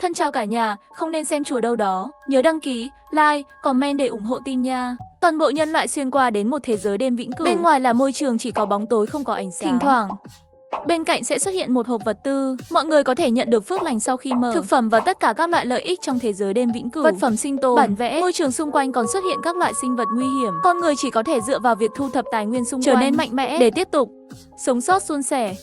Thân chào cả nhà, không nên xem chùa đâu đó. Nhớ đăng ký, like, comment để ủng hộ tin nha. Toàn bộ nhân loại xuyên qua đến một thế giới đêm vĩnh cửu. Bên ngoài là môi trường chỉ có bóng tối không có ánh sáng. Thỉnh thoảng, bên cạnh sẽ xuất hiện một hộp vật tư. Mọi người có thể nhận được phước lành sau khi mở thực phẩm và tất cả các loại lợi ích trong thế giới đêm vĩnh cửu. Vật phẩm sinh tồn, bản vẽ, môi trường xung quanh còn xuất hiện các loại sinh vật nguy hiểm. Con người chỉ có thể dựa vào việc thu thập tài nguyên xung quanh trở nên mạnh mẽ để tiếp tục sống sót suôn sẻ.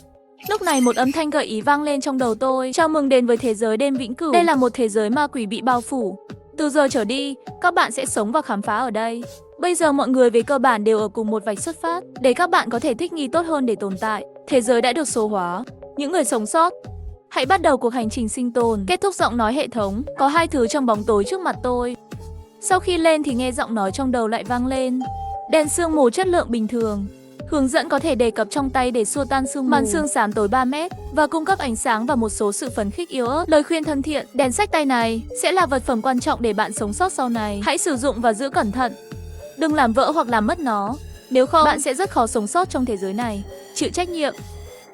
Lúc này một âm thanh gợi ý vang lên trong đầu tôi. Chào mừng đến với thế giới đêm vĩnh cửu. Đây là một thế giới ma quỷ bị bao phủ. Từ giờ trở đi, các bạn sẽ sống và khám phá ở đây. Bây giờ mọi người về cơ bản đều ở cùng một vạch xuất phát. Để các bạn có thể thích nghi tốt hơn để tồn tại. Thế giới đã được số hóa. Những người sống sót, hãy bắt đầu cuộc hành trình sinh tồn. Kết thúc giọng nói hệ thống. Có hai thứ trong bóng tối trước mặt tôi. Sau khi lên thì nghe giọng nói trong đầu lại vang lên. Đèn sương mù chất lượng bình thường. Hướng dẫn có thể đề cập trong tay để xua tan sương mù. Màn sương xám tối 3 mét và cung cấp ánh sáng và một số sự phấn khích yếu ớt. Lời khuyên thân thiện, đèn sách tay này sẽ là vật phẩm quan trọng để bạn sống sót sau này. Hãy sử dụng và giữ cẩn thận. Đừng làm vỡ hoặc làm mất nó. Nếu không, bạn sẽ rất khó sống sót trong thế giới này. Chịu trách nhiệm.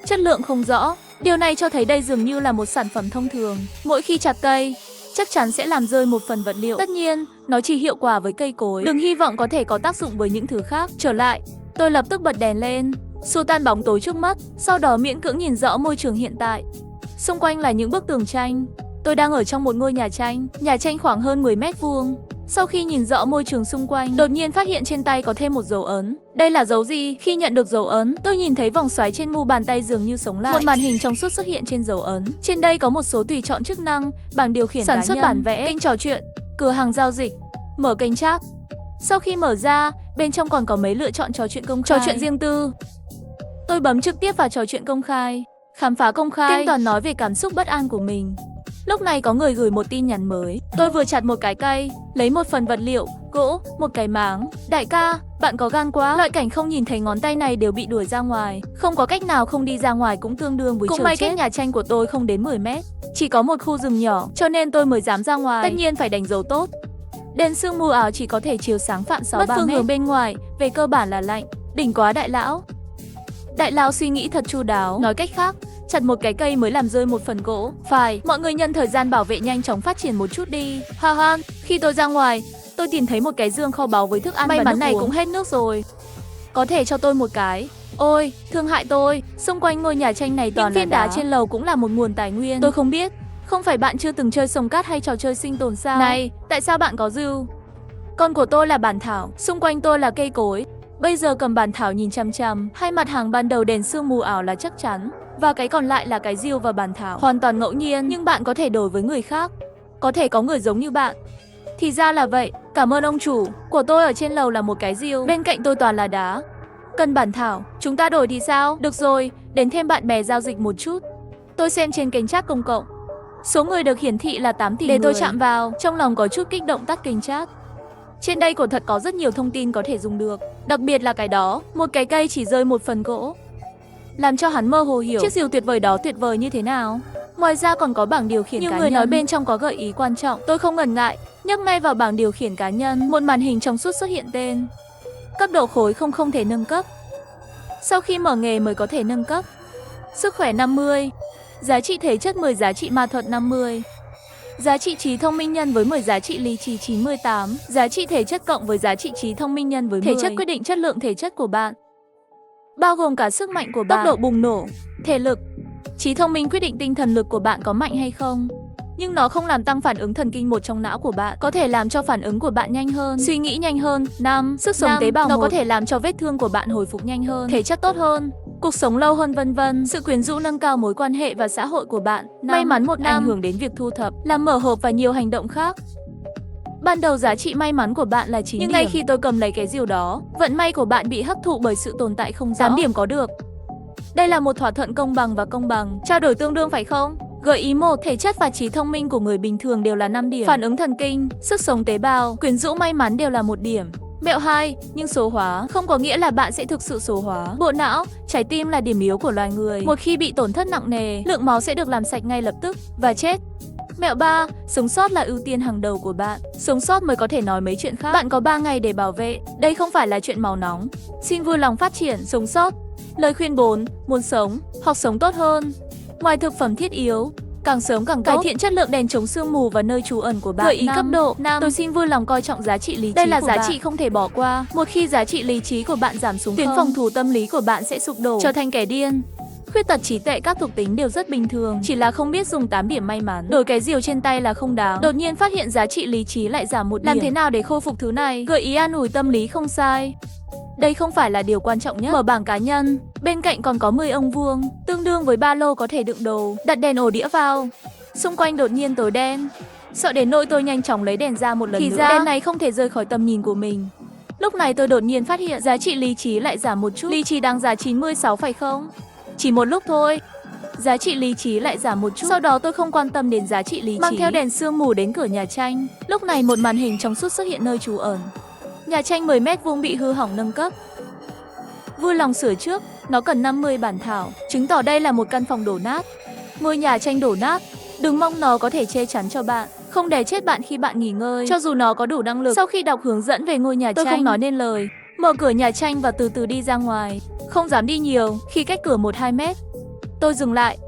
Chất lượng không rõ. Điều này cho thấy đây dường như là một sản phẩm thông thường. Mỗi khi chặt cây, chắc chắn sẽ làm rơi một phần vật liệu. Tất nhiên, nó chỉ hiệu quả với cây cối. Đừng hy vọng có thể có tác dụng với những thứ khác. Trở lại, tôi lập tức bật đèn lên, xua tan bóng tối trước mắt, sau đó miễn cưỡng nhìn rõ môi trường hiện tại. Xung quanh là những bức tường tranh. Tôi đang ở trong một ngôi nhà tranh khoảng hơn 10 mét vuông. Sau khi nhìn rõ môi trường xung quanh, đột nhiên phát hiện trên tay có thêm một dấu ấn. Đây là dấu gì? Khi nhận được dấu ấn, tôi nhìn thấy vòng xoáy trên mu bàn tay dường như sống lại. Một màn hình trong suốt xuất hiện trên dấu ấn. Trên đây có một số tùy chọn chức năng, bảng điều khiển sản xuất bản vẽ, kênh trò chuyện, cửa hàng giao dịch, mở kênh chat. Sau khi mở ra, bên trong còn có mấy lựa chọn trò chuyện công khai, trò chuyện riêng tư. Tôi bấm trực tiếp vào trò chuyện công khai, khám phá công khai, kênh toàn nói về cảm xúc bất an của mình. Lúc này có người gửi một tin nhắn mới. Tôi vừa chặt một cái cây, lấy một phần vật liệu, gỗ, một cái máng. Đại ca, bạn có gan quá. Loại cảnh không nhìn thấy ngón tay này đều bị đuổi ra ngoài. Không có cách nào không đi ra ngoài cũng tương đương với trời chết. Cách nhà tranh của tôi không đến 10 mét. Chỉ có một khu rừng nhỏ, cho nên tôi mới dám ra ngoài. Tất nhiên phải đánh dấu tốt. Đèn sương mù ảo chỉ có thể chiếu sáng phạm 6-3 mét. Mất phương hướng bên ngoài, về cơ bản là lạnh. Đỉnh quá đại lão. Đại lão suy nghĩ thật chu đáo. Nói cách khác, chặt một cái cây mới làm rơi một phần gỗ. Phải, mọi người nhân thời gian bảo vệ nhanh chóng phát triển một chút đi. Ha ha, khi tôi ra ngoài, tôi tìm thấy một cái dương kho báu với thức ăn và nước uống. May mắn này cũng hết nước rồi. Có thể cho tôi một cái. Ôi, thương hại tôi. Xung quanh ngôi nhà tranh này toàn là viên đá trên lầu cũng là một nguồn tài nguyên. Tôi không biết. Không phải bạn chưa từng chơi sông cát hay trò chơi sinh tồn sao? Này, tại sao bạn có rưu? Con của tôi là bản thảo, xung quanh tôi là cây cối. Bây giờ cầm bản thảo nhìn chằm chằm, hai mặt hàng ban đầu đèn sương mù ảo là chắc chắn, và cái còn lại là cái rưu và bản thảo. Hoàn toàn ngẫu nhiên, nhưng bạn có thể đổi với người khác. Có thể có người giống như bạn. Thì ra là vậy, cảm ơn ông chủ. Của tôi ở trên lầu là một cái rưu, bên cạnh tôi toàn là đá. Cần bản thảo, chúng ta đổi thì sao? Được rồi, đến thêm bạn bè giao dịch một chút. Tôi xem trên kênh chat công cộng. Số người được hiển thị là 8 tỷ người. Để tôi chạm vào, trong lòng có chút kích động tắt kênh chat. Trên đây quả thật có rất nhiều thông tin có thể dùng được. Đặc biệt là cái đó, một cái cây chỉ rơi một phần gỗ. Làm cho hắn mơ hồ hiểu chiếc rìu tuyệt vời đó tuyệt vời như thế nào. Ngoài ra còn có bảng điều khiển cá nhân. Nhiều người nói bên trong có gợi ý quan trọng. Tôi không ngần ngại, nhấp ngay vào bảng điều khiển cá nhân. Một màn hình trong suốt xuất hiện tên. Cấp độ khối không thể nâng cấp. Sau khi mở nghề mới có thể nâng cấp. Sức khỏe 50. Giá trị thể chất 10, giá trị ma thuật 50. Giá trị trí thông minh nhân với 10, giá trị lý trí 98. Giá trị thể chất cộng với giá trị trí thông minh nhân với 10. Thể chất quyết định chất lượng thể chất của bạn, bao gồm cả sức mạnh của bạn, tốc độ bùng nổ, thể lực. Trí thông minh quyết định tinh thần lực của bạn có mạnh hay không. Nhưng nó không làm tăng phản ứng thần kinh một trong não của bạn. Có thể làm cho phản ứng của bạn nhanh hơn, suy nghĩ nhanh hơn. 5. Sức sống tế bào 1. Nó có thể làm cho vết thương của bạn hồi phục nhanh hơn, thể chất tốt hơn, cuộc sống lâu hơn vân vân. Sự quyến rũ nâng cao mối quan hệ và xã hội của bạn. 5. May mắn 1 năm ảnh hưởng đến việc thu thập, làm mở hộp và nhiều hành động khác. Ban đầu giá trị may mắn của bạn là 9 điểm. Nhưng ngay khi tôi cầm lấy cái rìu đó, vận may của bạn bị hấp thụ bởi sự tồn tại không rõ. 8 điểm có được. Đây là một thỏa thuận công bằng và công bằng. Trao đổi tương đương phải không? Gợi ý 1. Thể chất và trí thông minh của người bình thường đều là 5 điểm. Phản ứng thần kinh, sức sống tế bào, quyến rũ may mắn đều là 1 điểm. Mẹo 2. Nhưng số hóa không có nghĩa là bạn sẽ thực sự số hóa. Bộ não, trái tim là điểm yếu của loài người. Một khi bị tổn thất nặng nề, lượng máu sẽ được làm sạch ngay lập tức và chết. Mẹo 3. Sống sót là ưu tiên hàng đầu của bạn. Sống sót mới có thể nói mấy chuyện khác. Bạn có 3 ngày để bảo vệ. Đây không phải là chuyện máu nóng. Xin vui lòng phát triển, sống sót. Lời khuyên 4. Muốn sống, hoặc sống tốt hơn. Ngoài thực phẩm thiết yếu, càng sớm càng tốt. Cải thiện chất lượng đèn chống sương mù và nơi trú ẩn của bạn. Gợi ý cấp độ 5. Tôi xin vui lòng coi trọng giá trị lý trí. Đây là giá trị không thể bỏ qua. Một khi giá trị lý trí của bạn giảm xuống, tuyến phòng thủ tâm lý của bạn sẽ sụp đổ, trở thành kẻ điên. Khuyết tật trí tuệ, các thuộc tính đều rất bình thường, chỉ là không biết dùng 8 điểm may mắn. Đổi cái rìu trên tay là không đáng. Đột nhiên phát hiện giá trị lý trí lại giảm 1 điểm. Làm thế nào để khôi phục thứ này? Gợi ý an ủi tâm lý không sai. Đây không phải là điều quan trọng nhất. Mở bảng cá nhân, bên cạnh còn có 10 ông vuông, tương đương với ba lô có thể đựng đồ. Đặt đèn ổ đĩa vào. Xung quanh đột nhiên tối đen. Sợ đến nỗi tôi nhanh chóng lấy đèn ra một lần nữa. Đèn này không thể rời khỏi tầm nhìn của mình. Lúc này tôi đột nhiên phát hiện giá trị lý trí lại giảm một chút. Lý trí đang giá 96 phải không? Chỉ một lúc thôi. Giá trị lý trí lại giảm một chút. Sau đó tôi không quan tâm đến giá trị lý trí, mang theo đèn sương mù đến cửa nhà tranh. Lúc này một màn hình trong suốt xuất hiện nơi trú ẩn. Nhà tranh 10 mét vuông bị hư hỏng nâng cấp. Vui lòng sửa trước, nó cần 50 bản thảo, chứng tỏ đây là một căn phòng đổ nát. Ngôi nhà tranh đổ nát, đừng mong nó có thể che chắn cho bạn, không để chết bạn khi bạn nghỉ ngơi, cho dù nó có đủ năng lực. Sau khi đọc hướng dẫn về ngôi nhà tranh, tôi không nói nên lời, mở cửa nhà tranh và từ từ đi ra ngoài. Không dám đi nhiều, khi cách cửa 1-2 mét. Tôi dừng lại.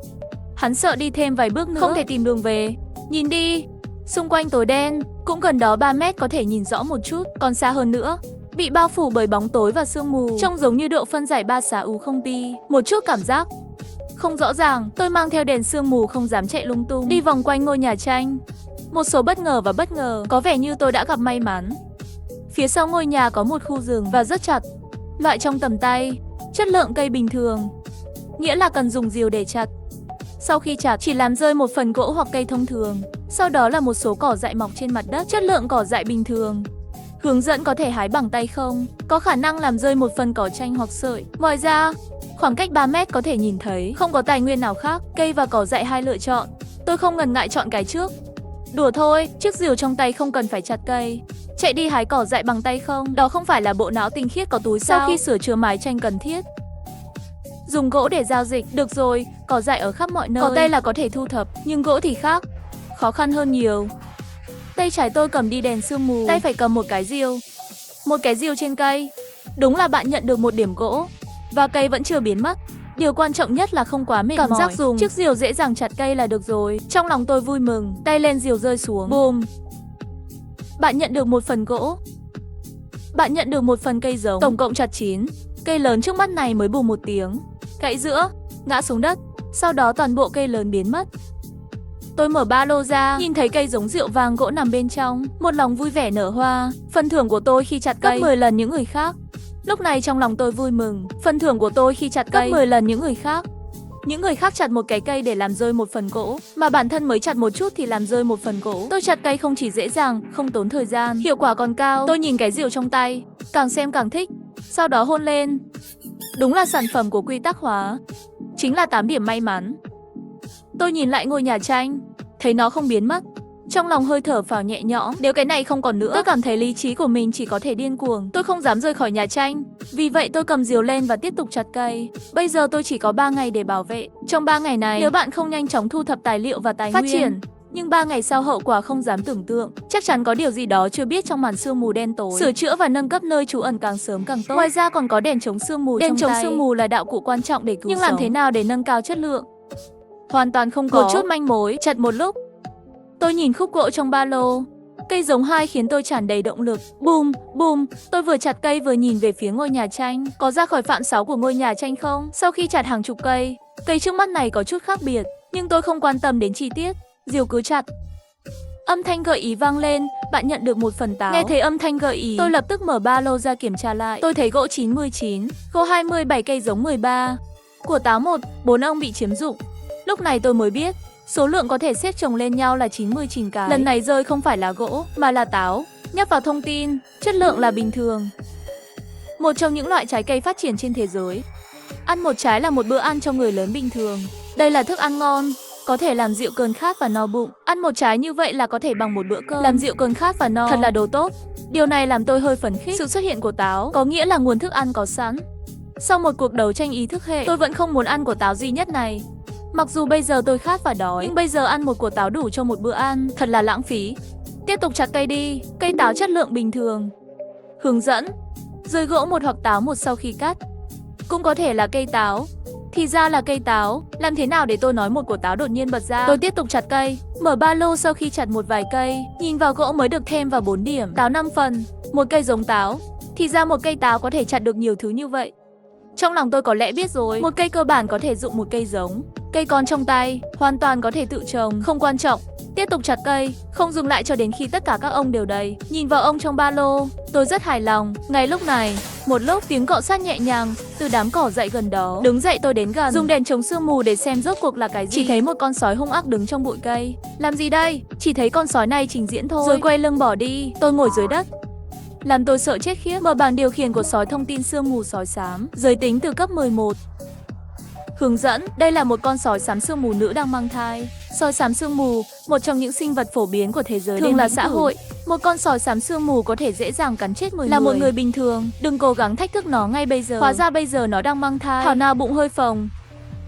Hắn sợ đi thêm vài bước nữa, không thể tìm đường về. Nhìn đi, xung quanh tối đen, cũng gần đó 3 mét có thể nhìn rõ một chút, còn xa hơn nữa bị bao phủ bởi bóng tối và sương mù, trông giống như độ phân giải 3 xá ú không ti. Một chút cảm giác không rõ ràng. Tôi mang theo đèn sương mù không dám chạy lung tung, đi vòng quanh ngôi nhà tranh. Một số bất ngờ, có vẻ như tôi đã gặp may mắn. Phía sau ngôi nhà có một khu rừng và rất chặt, loại trong tầm tay, chất lượng cây bình thường, nghĩa là cần dùng rìu để chặt. Sau khi chặt, chỉ làm rơi một phần gỗ hoặc cây thông thường. Sau đó là một số cỏ dại mọc trên mặt đất, chất lượng cỏ dại bình thường. Hướng dẫn có thể hái bằng tay không, có khả năng làm rơi một phần cỏ tranh hoặc sợi. Ngoài ra, khoảng cách 3 mét có thể nhìn thấy, không có tài nguyên nào khác, cây và cỏ dại hai lựa chọn. Tôi không ngần ngại chọn cái trước. Đùa thôi, chiếc rìu trong tay không cần phải chặt cây. Chạy đi hái cỏ dại bằng tay không, đó không phải là bộ não tinh khiết có túi sao? Sau khi sửa chữa mái tranh cần thiết, dùng gỗ để giao dịch. Được rồi, cỏ dại ở khắp mọi nơi, có tay là có thể thu thập, nhưng gỗ thì khác, khó khăn hơn nhiều. Tay trái tôi cầm đi đèn sương mù, tay phải cầm một cái rìu. Một cái rìu trên cây. Đúng là bạn nhận được một điểm gỗ, và cây vẫn chưa biến mất. Điều quan trọng nhất là không quá mệt mỏi. Cảm giác dùng chiếc rìu dễ dàng chặt cây là được rồi. Trong lòng tôi vui mừng, tay lên rìu rơi xuống. Boom. Bạn nhận được một phần gỗ. Bạn nhận được một phần cây giống. Tổng cộng chặt 9. Cây lớn trước mắt này mới bùm một tiếng, gãy giữa, ngã xuống đất. Sau đó toàn bộ cây lớn biến mất. Tôi mở ba lô ra, nhìn thấy cây giống rượu vang gỗ nằm bên trong. Một lòng vui vẻ nở hoa. Phần thưởng của tôi khi chặt cây gấp 10 lần những người khác. Lúc này trong lòng tôi vui mừng. Phần thưởng của tôi khi chặt cây gấp 10 lần những người khác. Những người khác chặt một cái cây để làm rơi một phần gỗ, mà bản thân mới chặt một chút thì làm rơi một phần gỗ. Tôi chặt cây không chỉ dễ dàng, không tốn thời gian, hiệu quả còn cao. Tôi nhìn cái rìu trong tay, càng xem càng thích, sau đó hôn lên. Đúng là sản phẩm của quy tắc hóa, chính là 8 điểm may mắn. Tôi nhìn lại ngôi nhà tranh, thấy nó không biến mất. Trong lòng hơi thở phào nhẹ nhõm. Nếu cái này không còn nữa, tôi cảm thấy lý trí của mình chỉ có thể điên cuồng. Tôi không dám rời khỏi nhà tranh. Vì vậy tôi cầm rìu lên và tiếp tục chặt cây. Bây giờ tôi chỉ có 3 ngày để bảo vệ. Trong 3 ngày này, nếu bạn không nhanh chóng thu thập tài liệu và tài nguyên, phát triển, nhưng 3 ngày sau hậu quả không dám tưởng tượng. Chắc chắn có điều gì đó chưa biết trong màn sương mù đen tối. Sửa chữa và nâng cấp nơi trú ẩn càng sớm càng tốt. Ngoài ra còn có đèn chống sương mù. Đèn chống sương mù là đạo cụ quan trọng để cứu sống. Nhưng làm thế nào để nâng cao chất lượng? Hoàn toàn không có một chút manh mối. Chặt một lúc, tôi nhìn khúc gỗ trong ba lô. Cây giống 2 khiến tôi tràn đầy động lực. Boom, boom. Tôi vừa chặt cây vừa nhìn về phía ngôi nhà tranh. Có ra khỏi phạm 6 của ngôi nhà tranh không? Sau khi chặt hàng chục cây, cây trước mắt này có chút khác biệt, nhưng tôi không quan tâm đến chi tiết. Rìu cứ chặt. Âm thanh gợi ý vang lên. Bạn nhận được một phần táo. Nghe thấy âm thanh gợi ý, tôi lập tức mở ba lô ra kiểm tra lại. Tôi thấy gỗ 99, gỗ 27, cây giống 13. Của táo 1, 4 ông bị chiếm dụng. Lúc này tôi mới biết, số lượng có thể xếp chồng lên nhau là 99 cái. Lần này rơi không phải là gỗ, mà là táo. Nhắc vào thông tin, chất lượng là bình thường. Một trong những loại trái cây phát triển trên thế giới. Ăn một trái là một bữa ăn cho người lớn bình thường. Đây là thức ăn ngon, có thể làm dịu cơn khát và no bụng. Ăn một trái như vậy là có thể bằng một bữa cơm, làm dịu cơn khát và no. Thật là đồ tốt. Điều này làm tôi hơi phấn khích. Sự xuất hiện của táo có nghĩa là nguồn thức ăn có sẵn. Sau một cuộc đấu tranh ý thức hệ, tôi vẫn không muốn ăn quả táo duy nhất này. Mặc dù bây giờ tôi khát và đói, nhưng bây giờ ăn một quả táo đủ cho một bữa ăn, thật là lãng phí. Tiếp tục chặt cây đi, cây táo chất lượng bình thường. Hướng dẫn: rời gỗ 1 hoặc táo 1 sau khi cắt. Cũng có thể là cây táo, Thì ra là cây táo. Làm thế nào để tôi nói một quả táo đột nhiên bật ra? Tôi tiếp tục chặt cây, mở ba lô sau khi chặt một vài cây, nhìn vào gỗ mới được thêm vào 4 điểm. Táo 5 phần, một cây giống táo. Thì ra một cây táo có thể chặt được nhiều thứ như vậy. Trong lòng tôi có lẽ biết rồi, một cây cơ bản có thể dụng một cây giống. Cây con trong tay, hoàn toàn có thể tự trồng, không quan trọng. Tiếp tục chặt cây, không dừng lại cho đến khi tất cả các ông đều đầy. Nhìn vào ông trong ba lô, tôi rất hài lòng. Ngay lúc này, một lúc tiếng cọ sát nhẹ nhàng từ đám cỏ dại gần đó. Đứng dậy tôi đến gần, dùng đèn chống sương mù để xem rốt cuộc là cái gì. Chỉ thấy một con sói hung ác đứng trong bụi cây. Làm gì đây? Chỉ thấy con sói này trình diễn thôi, rồi quay lưng bỏ đi. Tôi ngồi dưới đất, làm tôi sợ chết khiếp. Mở bảng điều khiển của sói thông tin sương mù sói xám, giới tính từ cấp 11. Hướng dẫn, đây là một con sói xám sương mù nữ đang mang thai. Sói xám sương mù, một trong những sinh vật phổ biến của thế giới thường là xã hội. Một con sói xám sương mù có thể dễ dàng cắn chết 10 người. Là một người bình thường, đừng cố gắng thách thức nó ngay bây giờ. Hóa ra bây giờ nó đang mang thai. Thảo nào bụng hơi phồng.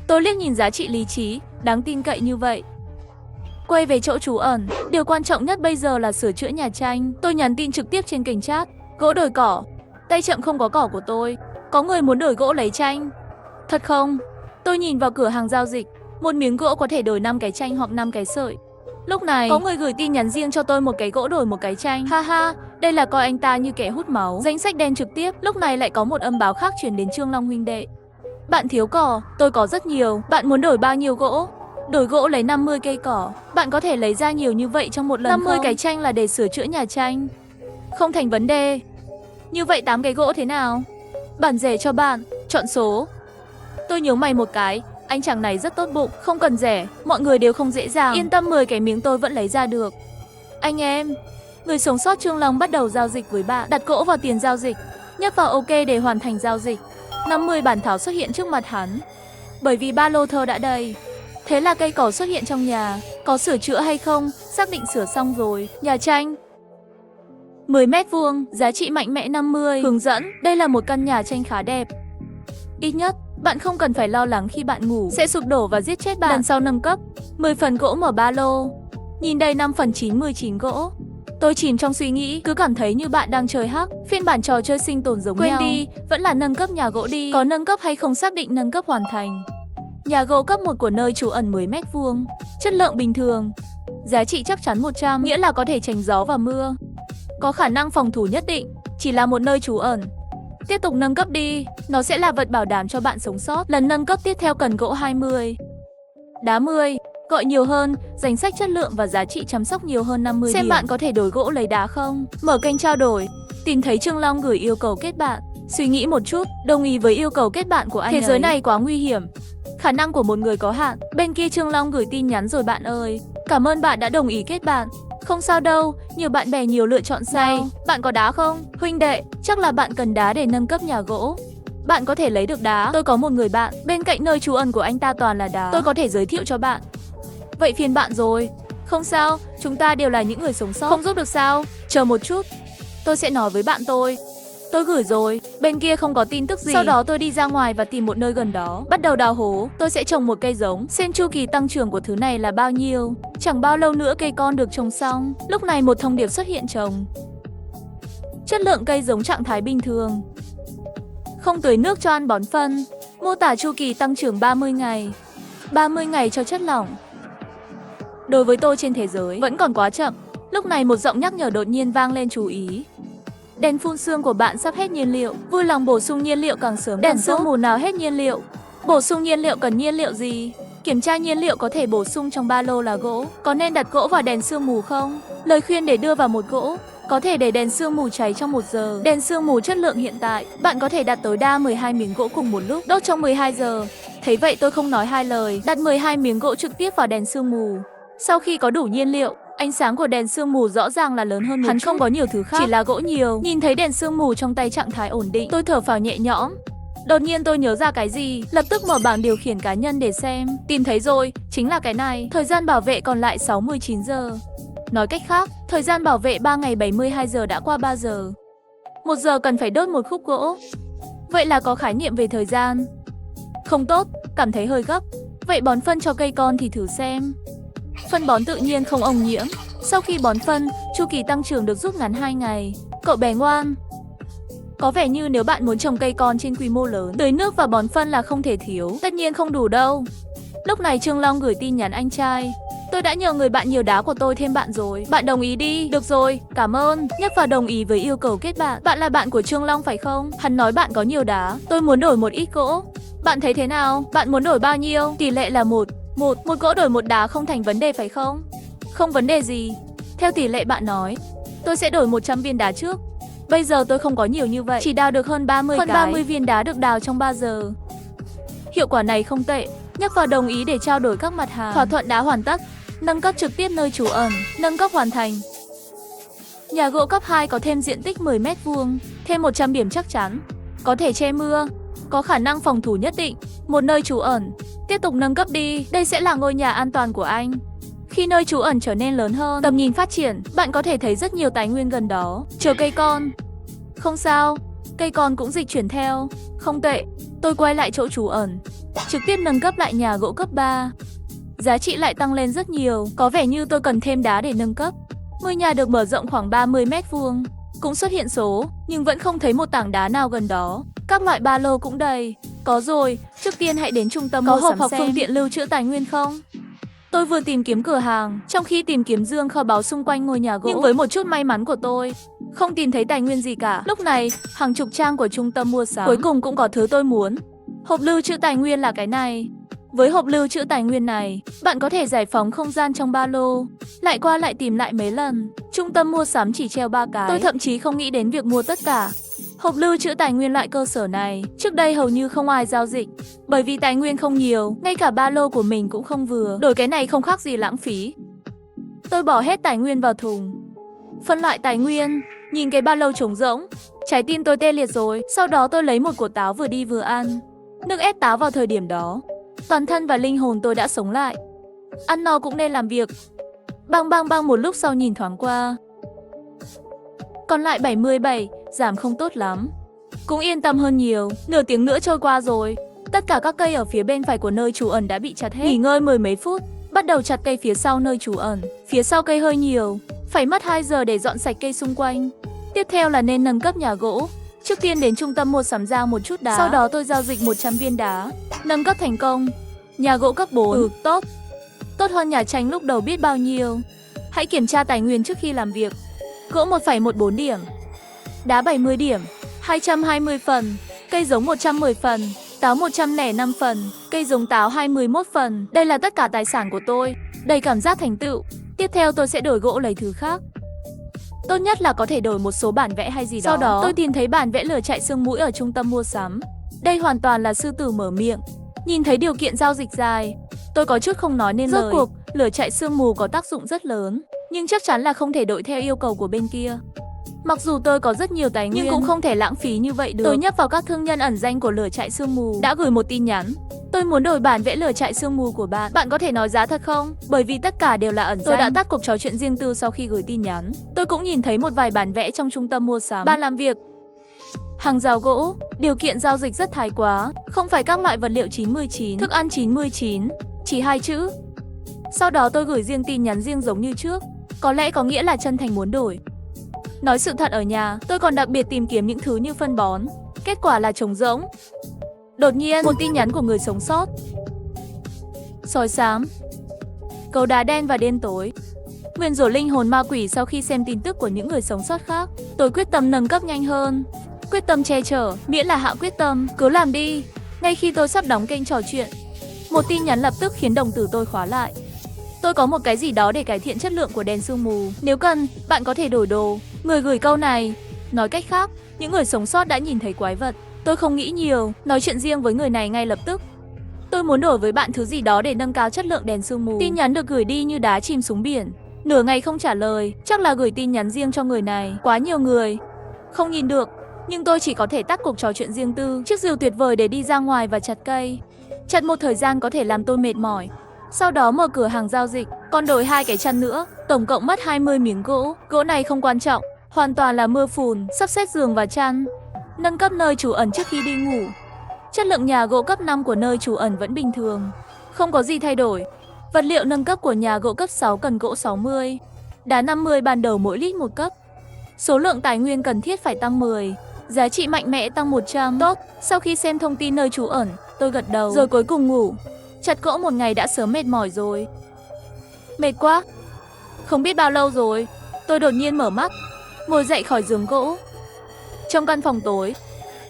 Tôi liếc nhìn giá trị lý trí, đáng tin cậy như vậy. Quay về chỗ trú ẩn, điều quan trọng nhất bây giờ là sửa chữa nhà tranh. Tôi nhắn tin trực tiếp trên kênh chat. Gỗ đổi cỏ. Tay chậm không có cỏ của tôi. Có người muốn đổi gỗ lấy tranh. Thật không? Tôi nhìn vào cửa hàng giao dịch. Một miếng gỗ có thể đổi 5 cái tranh hoặc 5 cái sợi. Lúc này, có người gửi tin nhắn riêng cho tôi một cái gỗ đổi một cái tranh. Ha ha, đây là coi anh ta như kẻ hút máu. Danh sách đen trực tiếp. Lúc này lại có một âm báo khác chuyển đến Trương Long huynh đệ. Bạn thiếu cỏ, tôi có rất nhiều. Bạn muốn đổi bao nhiêu gỗ? Đổi gỗ lấy 50 cây cỏ. Bạn có thể lấy ra nhiều như vậy trong một lần 50 không? Cái tranh là để sửa chữa nhà tranh. Không thành vấn đề. Như vậy 8 cái gỗ thế nào? Bản rẻ cho bạn, chọn số. Tôi nhớ mày một cái, anh chàng này rất tốt bụng, không cần rẻ, mọi người đều không dễ dàng. Yên tâm, 10 cái miếng tôi vẫn lấy ra được. Anh em, người sống sót Trương Long bắt đầu giao dịch với bạn. Đặt gỗ vào tiền giao dịch, nhấp vào OK để hoàn thành giao dịch. 50 bản thảo xuất hiện trước mặt hắn. Bởi vì ba lô thơ đã đầy. Thế là cây cỏ xuất hiện trong nhà. Có sửa chữa hay không? Xác định sửa xong rồi. Nhà tranh 10 mét vuông, giá trị mạnh mẽ 50. Hướng dẫn, đây là một căn nhà tranh khá đẹp. Ít nhất, bạn không cần phải lo lắng khi bạn ngủ sẽ sụp đổ và giết chết bạn. Lần sau nâng cấp, 10 phần gỗ mở ba lô. Nhìn đây 5 phần 9, 19 gỗ. Tôi chìm trong suy nghĩ, cứ cảm thấy như bạn đang chơi hack, phiên bản trò chơi sinh tồn giống nhau. Quên đi, vẫn là nâng cấp nhà gỗ đi. Có nâng cấp hay không xác định nâng cấp hoàn thành. Nhà gỗ cấp 1 của nơi trú ẩn 10 mét vuông. Chất lượng bình thường. Giá trị chắc chắn 100, nghĩa là có thể tránh gió và mưa. Có khả năng phòng thủ nhất định, chỉ là một nơi trú ẩn. Tiếp tục nâng cấp đi, nó sẽ là vật bảo đảm cho bạn sống sót. Lần nâng cấp tiếp theo cần gỗ 20. Đá 10, gọi nhiều hơn, danh sách chất lượng và giá trị chăm sóc nhiều hơn 50 điểm. Xem bạn có thể đổi gỗ lấy đá không? Mở kênh trao đổi, tìm thấy Trương Long gửi yêu cầu kết bạn. Suy nghĩ một chút, đồng ý với yêu cầu kết bạn của anh. Thế giới này quá nguy hiểm, khả năng của một người có hạn. Bên kia Trương Long gửi tin nhắn rồi: bạn ơi, cảm ơn bạn đã đồng ý kết bạn. Không sao đâu, nhiều bạn bè nhiều lựa chọn sai. Bạn có đá không? Huynh đệ, chắc là bạn cần đá để nâng cấp nhà gỗ. Bạn có thể lấy được đá. Tôi có một người bạn, bên cạnh nơi trú ẩn của anh ta toàn là đá. Tôi có thể giới thiệu cho bạn. Vậy phiền bạn rồi. Không sao, chúng ta đều là những người sống sót. Không giúp được sao? Chờ một chút, tôi sẽ nói với bạn tôi. Tôi gửi rồi, bên kia không có tin tức gì. Sau đó tôi đi ra ngoài và tìm một nơi gần đó, bắt đầu đào hố. Tôi sẽ trồng một cây giống, xem chu kỳ tăng trưởng của thứ này là bao nhiêu. Chẳng bao lâu nữa cây con được trồng xong. Lúc này một thông điệp xuất hiện trồng. Chất lượng cây giống trạng thái bình thường. Không tưới nước cho ăn bón phân. Mô tả chu kỳ tăng trưởng 30 ngày. 30 ngày cho chất lỏng. Đối với tôi trên thế giới vẫn còn quá chậm. Lúc này một giọng nhắc nhở đột nhiên vang lên: chú ý. Đèn phun sương của bạn sắp hết nhiên liệu. Vui lòng bổ sung nhiên liệu càng sớm càng tốt. Đèn sương mù nào hết nhiên liệu. Bổ sung nhiên liệu cần nhiên liệu gì? Kiểm tra nhiên liệu có thể bổ sung trong ba lô là gỗ. Có nên đặt gỗ vào đèn sương mù không? Lời khuyên để đưa vào một gỗ. Có thể để đèn sương mù cháy trong 1 giờ. Đèn sương mù chất lượng hiện tại, bạn có thể đặt tối đa 12 miếng gỗ cùng một lúc, đốt trong 12 giờ. Thấy vậy tôi không nói hai lời, đặt 12 miếng gỗ trực tiếp vào đèn sương mù. Sau khi có đủ nhiên liệu, ánh sáng của đèn sương mù rõ ràng là lớn hơn một chút. Không có nhiều thứ khác, chỉ là gỗ nhiều. Nhìn thấy đèn sương mù trong tay trạng thái ổn định, tôi thở phào nhẹ nhõm. Đột nhiên tôi nhớ ra cái gì, lập tức mở bảng điều khiển cá nhân để xem. Tìm thấy rồi, chính là cái này. Thời gian bảo vệ còn lại 69 giờ. Nói cách khác, thời gian bảo vệ 3 ngày 72 giờ đã qua 3 giờ. 1 giờ cần phải đốt một khúc gỗ. Vậy là có khái niệm về thời gian. Không tốt, cảm thấy hơi gấp. Vậy bón phân cho cây con thì thử xem. Phân bón tự nhiên không ong nhiễm. Sau khi bón phân, chu kỳ tăng trưởng được rút ngắn 2 ngày. Cậu bé ngoan. Có vẻ như nếu bạn muốn trồng cây con trên quy mô lớn, tưới nước và bón phân là không thể thiếu. Tất nhiên không đủ đâu. Lúc này Trương Long gửi tin nhắn anh trai. Tôi đã nhờ người bạn nhiều đá của tôi thêm bạn rồi. Bạn đồng ý đi. Được rồi, cảm ơn. Nhấp vào đồng ý với yêu cầu kết bạn. Bạn là bạn của Trương Long phải không? Hắn nói bạn có nhiều đá. Tôi muốn đổi một ít gỗ. Bạn thấy thế nào? Bạn muốn đổi bao nhiêu? Tỷ lệ là một gỗ đổi một đá không thành vấn đề phải không? Không vấn đề gì. Theo tỷ lệ bạn nói, tôi sẽ đổi 100 viên đá trước. Bây giờ tôi không có nhiều như vậy, chỉ đào được hơn 30 cái. Hơn 30 viên đá được đào trong 3 giờ. Hiệu quả này không tệ. Nhấp vào đồng ý để trao đổi các mặt hàng. Thỏa thuận đã hoàn tất. Nâng cấp trực tiếp nơi trú ẩn. Nâng cấp hoàn thành. Nhà gỗ cấp 2 có thêm diện tích 10 m², thêm 100 điểm chắc chắn. Có thể che mưa, có khả năng phòng thủ nhất định. Một nơi trú ẩn. Tiếp tục nâng cấp đi, đây sẽ là ngôi nhà an toàn của anh. Khi nơi trú ẩn trở nên lớn hơn, tầm nhìn phát triển, bạn có thể thấy rất nhiều tài nguyên gần đó. Chờ cây con. Không sao, cây con cũng dịch chuyển theo. Không tệ, tôi quay lại chỗ trú ẩn. Trực tiếp nâng cấp lại nhà gỗ cấp 3. Giá trị lại tăng lên rất nhiều, có vẻ như tôi cần thêm đá để nâng cấp. Ngôi nhà được mở rộng khoảng 30 m². Cũng xuất hiện số, nhưng vẫn không thấy một tảng đá nào gần đó. Các loại ba lô cũng đầy. Có rồi, trước tiên hãy đến trung tâm mua sắm xem. Có hộp hoặc phương tiện lưu trữ tài nguyên không? Tôi vừa tìm kiếm cửa hàng, trong khi tìm kiếm dương kho báu xung quanh ngôi nhà gỗ. Nhưng với một chút may mắn của tôi, không tìm thấy tài nguyên gì cả. Lúc này, hàng chục trang của trung tâm mua sắm. Cuối cùng cũng có thứ tôi muốn. Hộp lưu trữ tài nguyên là cái này. Với hộp lưu trữ tài nguyên này, bạn có thể giải phóng không gian trong ba lô. Lại qua lại tìm lại mấy lần. Trung tâm mua sắm chỉ treo 3 cái. Tôi thậm chí không nghĩ đến việc mua tất cả. Hộp lưu trữ tài nguyên loại cơ sở này, trước đây hầu như không ai giao dịch. Bởi vì tài nguyên không nhiều, ngay cả ba lô của mình cũng không vừa. Đổi cái này không khác gì lãng phí. Tôi bỏ hết tài nguyên vào thùng. Phân loại tài nguyên, nhìn cái ba lô trống rỗng. Trái tim tôi tê liệt rồi. Sau đó tôi lấy một quả táo vừa đi vừa ăn. Nước ép táo vào thời điểm đó, toàn thân và linh hồn tôi đã sống lại. Ăn no cũng nên làm việc. Bang bang bang, một lúc sau nhìn thoáng qua. Còn lại 77, giảm không tốt lắm. Cũng yên tâm hơn nhiều. Nửa tiếng nữa trôi qua rồi. Tất cả các cây ở phía bên phải của nơi trú ẩn đã bị chặt hết. Nghỉ ngơi mười mấy phút, bắt đầu chặt cây phía sau nơi trú ẩn. Phía sau cây hơi nhiều, phải mất 2 giờ để dọn sạch cây xung quanh. Tiếp theo là nên nâng cấp nhà gỗ. Trước tiên đến trung tâm mua sắm giao một chút đá. Sau đó tôi giao dịch 100 viên đá. Nâng cấp thành công. Nhà gỗ cấp 4. Tốt. Tốt hơn nhà tranh lúc đầu biết bao nhiêu. Hãy kiểm tra tài nguyên trước khi làm việc. Gỗ 1,14 điểm. Đá 70 điểm. 220 phần. Cây giống 110 phần. Táo 105 phần. Cây giống táo 21 phần. Đây là tất cả tài sản của tôi. Đầy cảm giác thành tựu. Tiếp theo tôi sẽ đổi gỗ lấy thứ khác. Tốt nhất là có thể đổi một số bản vẽ hay gì đó. Sau đó tôi tìm thấy bản vẽ lửa chạy xương mũi ở trung tâm mua sắm. Đây hoàn toàn là sư tử mở miệng. Nhìn thấy điều kiện giao dịch dài, tôi có chút không nói nên lời. Rốt cuộc, lửa chạy sương mù có tác dụng rất lớn, nhưng chắc chắn là không thể đổi theo yêu cầu của bên kia. Mặc dù tôi có rất nhiều tài nguyên, nhưng cũng không thể lãng phí như vậy được. Tôi nhấp vào các thương nhân ẩn danh của lửa chạy sương mù, đã gửi một tin nhắn. Tôi muốn đổi bản vẽ lửa chạy sương mù của bạn. Bạn có thể nói giá thật không? Bởi vì tất cả đều là ẩn danh. Tôi đã tắt cuộc trò chuyện riêng tư sau khi gửi tin nhắn. Tôi cũng nhìn thấy một vài bản vẽ trong trung tâm mua sắm. Ban làm việc. Hàng rào gỗ, điều kiện giao dịch rất thái quá. Không phải các loại vật liệu 99, thức ăn 99, chỉ 2 chữ. Sau đó tôi gửi riêng tin nhắn riêng giống như trước. Có lẽ có nghĩa là chân thành muốn đổi. Nói sự thật, ở nhà, tôi còn đặc biệt tìm kiếm những thứ như phân bón. Kết quả là trống rỗng. Đột nhiên, một tin nhắn của người sống sót. Sói xám, cầu đá đen và đen tối. Nguyền rủa linh hồn ma quỷ. Sau khi xem tin tức của những người sống sót khác, tôi quyết tâm nâng cấp nhanh hơn. Quyết tâm che chở, miễn là hạ quyết tâm, cứ làm đi. Ngay khi tôi sắp đóng kênh trò chuyện, một tin nhắn lập tức khiến đồng tử tôi khóa lại. Tôi có một cái gì đó để cải thiện chất lượng của đèn sương mù. Nếu cần, bạn có thể đổi đồ. Người gửi câu này. Nói cách khác, những người sống sót đã nhìn thấy quái vật. Tôi không nghĩ nhiều, nói chuyện riêng với người này ngay lập tức. Tôi muốn đổi với bạn thứ gì đó để nâng cao chất lượng đèn sương mù. Tin nhắn được gửi đi như đá chìm xuống biển. Nửa ngày không trả lời, chắc là gửi tin nhắn riêng cho người này. Quá nhiều người, không nhìn được. Nhưng tôi chỉ có thể tắt cuộc trò chuyện riêng tư. Chiếc rìu tuyệt vời để đi ra ngoài và chặt cây. Chặt một thời gian có thể làm tôi mệt mỏi. Sau đó mở cửa hàng giao dịch, còn đổi 2 cái chăn nữa. Tổng cộng mất 20 miếng gỗ. Gỗ này không quan trọng, hoàn toàn là mưa phùn. Sắp xếp giường và chăn. Nâng cấp nơi trú ẩn trước khi đi ngủ. Chất lượng nhà gỗ cấp 5 của nơi trú ẩn vẫn bình thường, không có gì thay đổi. Vật liệu nâng cấp của nhà gỗ cấp 6 cần gỗ 60, đá 50 ban đầu mỗi lít 1 cấp. Số lượng tài nguyên cần thiết phải tăng 10. Giá trị mạnh mẽ tăng 100. Tốt, sau khi xem thông tin nơi trú ẩn, tôi gật đầu. Rồi cuối cùng ngủ. Chặt gỗ một ngày đã sớm mệt mỏi rồi. Mệt quá. Không biết bao lâu rồi. Tôi đột nhiên mở mắt, ngồi dậy khỏi giường gỗ. Trong căn phòng tối,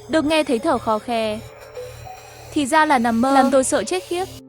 được nghe thấy thở khò khè. Thì ra là nằm mơ, làm tôi sợ chết khiếp.